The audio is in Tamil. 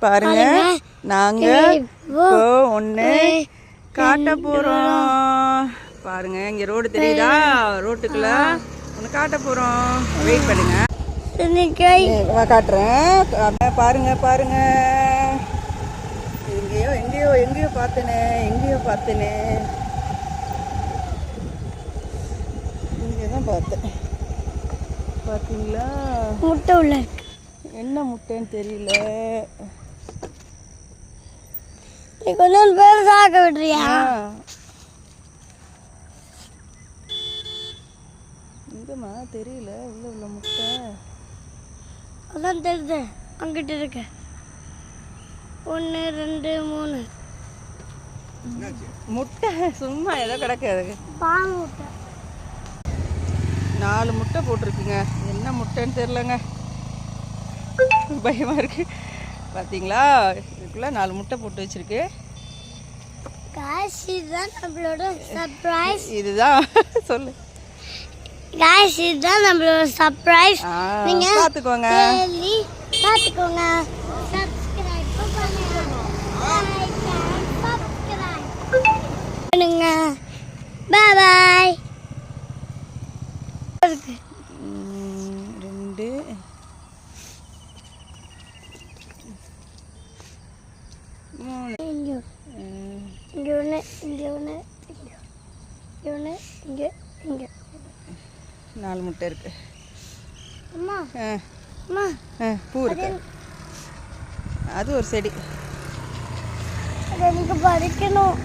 பாருங்க நாங்க இப்போ ஒன்று காட்ட போகிறோம். பாருங்க இங்கே ரோடு தெரியுதா? ரோட்டுக்குள்ள ஒன்று காட்ட போகிறோம். வெயிட் பண்ணுங்க, காட்டுறேன். பாருங்க பாருங்க, எங்கேயோ பார்த்தனே, இங்கே தான் பார்த்தேன். பார்த்தீங்களா? முட்டை உள்ள என்ன முட்டைன்னு தெரியல. கொஞ்சம் பேர் சாக்க விடுறியா? எங்கம்மா தெரியல. உள்ள முட்டை அதான் தெரியுது, அங்கிட்ட இருக்கு. 1 2 3 முட்டை சும்மா ஏதோ கிடக்காது. பால் முட்டை 4 முட்டை போட்டிருக்குங்க. என்ன முட்டைன்னு தெரியலங்க, பயமா இருக்கு. பார்த்தீங்களா, இதுக்குள்ள 4 முட்டை போட்டு வச்சிருக்கு. गाइस இதுதான் நம்மளோட சர்ப்ரைஸ். இதுதான் சொல்லு गाइस இதுதான் நம்மளோட சர்ப்ரைஸ். நீங்க பாத்துக்கோங்க, பாத்துக்கோங்க. சப்ஸ்கிரைப் பண்ணுங்க, லைக் சப்ஸ்கிரைப் பண்ணுங்க. Bye bye. 2 3 இங்க 4 முட்டை இருக்கு. அம்மா அம்மா பூ இருக்கு. அது ஒரு செடி. அதை எனக்கு பறிக்கணும்.